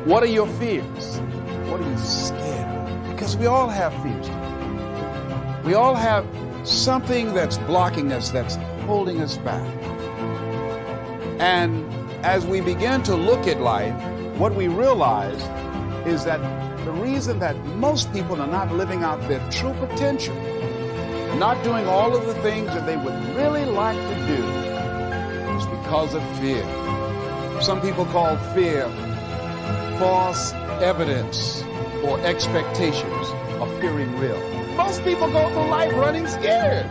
What are your fears? What are you scared of? Because we all have fears. We all have something that's blocking us, that's holding us back. And as we begin to look at life, what we realize is that the reason that most people are not living out their true potential, not doing all of the things that they would really like to do, is because of fear. Some people call fear false evidence or expectations appearing real. Most people go through life running scared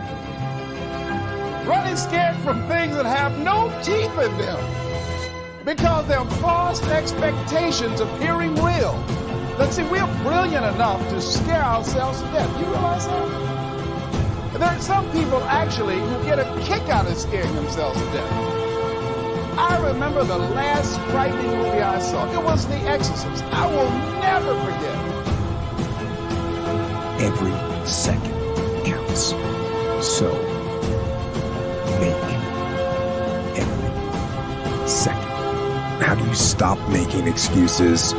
from things that have no teeth in them because they're false expectations appearing real. Let's see, we're brilliant enough to scare ourselves to death. You realize that? There are some people actually who get a kick out of scaring themselves to death. I remember the last frightening movie I saw. It was The Exorcist. I will never forget. Every second counts. So, make every second. How do you stop making excuses?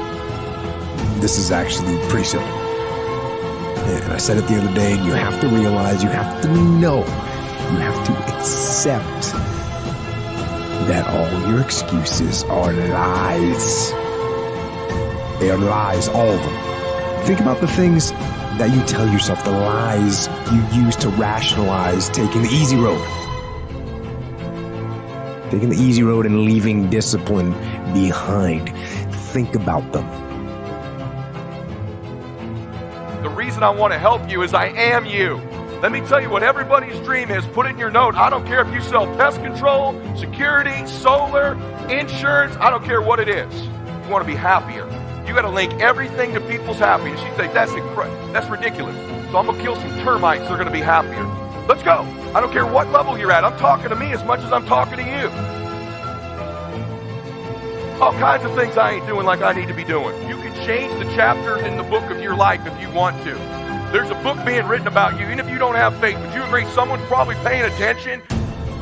This is actually pretty simple. And I said it the other day, and you have to realize, you have to know, you have to accept that all your excuses are lies. They are lies, all of them. Think about the things that you tell yourself, the lies you use to rationalize taking the easy road. Taking the easy road and leaving discipline behind. Think about them. The reason I want to help you is I am you. Let me tell you what everybody's dream is. Put it in your note. I don't care if you sell pest control, security, solar, insurance. I don't care what it is. You want to be happier. You got to link everything to people's happiness. You think that's ridiculous. So I'm going to kill some termites. They're going to be happier. Let's go. I don't care what level you're at. I'm talking to me as much as I'm talking to you. All kinds of things I ain't doing like I need to be doing. You can change the chapters in the book of your life if you want to. There's a book being written about you, even if you don't have faith. Would you agree someone's probably paying attention?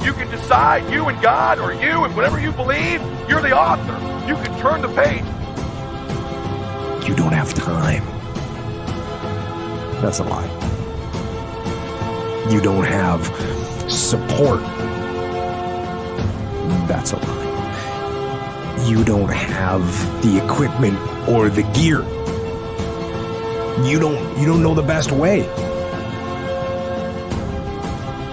You can decide, you and God, or you and whatever you believe, you're the author. You can turn the page. You don't have time. That's a lie. You don't have support. That's a lie. You don't have the equipment or the gear. You don't know the best way.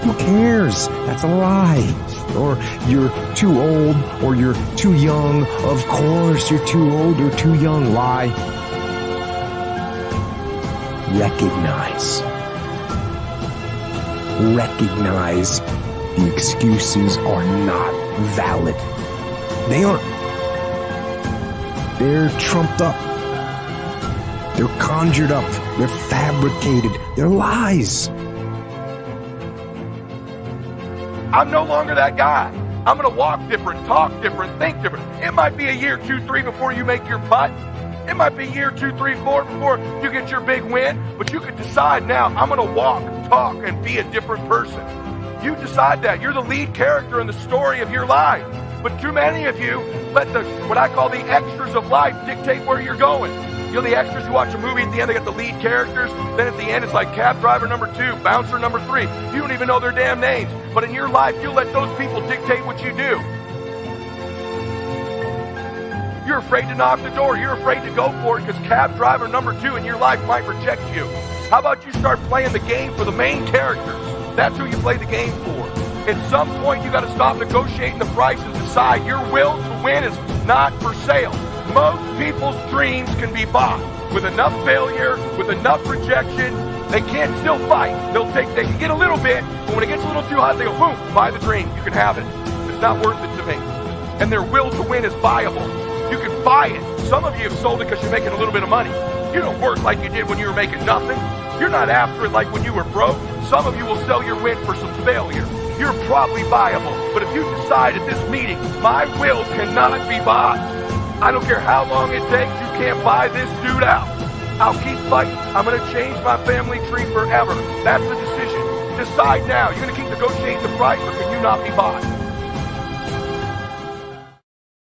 Who cares? That's a lie. Or you're too old, or you're too young. Of course you're too old or too young. Lie. Recognize the excuses are not valid. They aren't. They're trumped up. They're conjured up. They're fabricated. They're lies. I'm no longer that guy. I'm going to walk different, talk different, think different. It might be a year, 2, 3 before you make your putt. It might be year 2, 3, 4 before you get your big win. But you can decide now, I'm going to walk, talk, and be a different person. You decide that. You're the lead character in the story of your life. But too many of you let what I call the extras of life dictate where you're going. You know the extras, you watch a movie, at the end they got the lead characters, then at the end it's like cab driver number 2, bouncer number 3. You don't even know their damn names. But in your life, you let those people dictate what you do. You're afraid to knock the door. You're afraid to go for it because cab driver number 2 in your life might reject you. How about you start playing the game for the main characters? That's who you play the game for. At some point, you got to stop negotiating the price and decide your will to win is not for sale. Most people's dreams can be bought. With enough failure, with enough rejection, they can't still fight. They can get a little bit, but when it gets a little too hot, they go, boom, buy the dream. You can have it. It's not worth it to me. And their will to win is buyable. You can buy it. Some of you have sold it because you're making a little bit of money. You don't work like you did when you were making nothing. You're not after it like when you were broke. Some of you will sell your win for some failure. You're probably viable. But if you decide at this meeting, my will cannot be bought. I don't care how long it takes, you can't buy this dude out. I'll keep fighting. I'm going to change my family tree forever. That's the decision. Decide now. You're going to keep negotiating the price, or can you not be bought?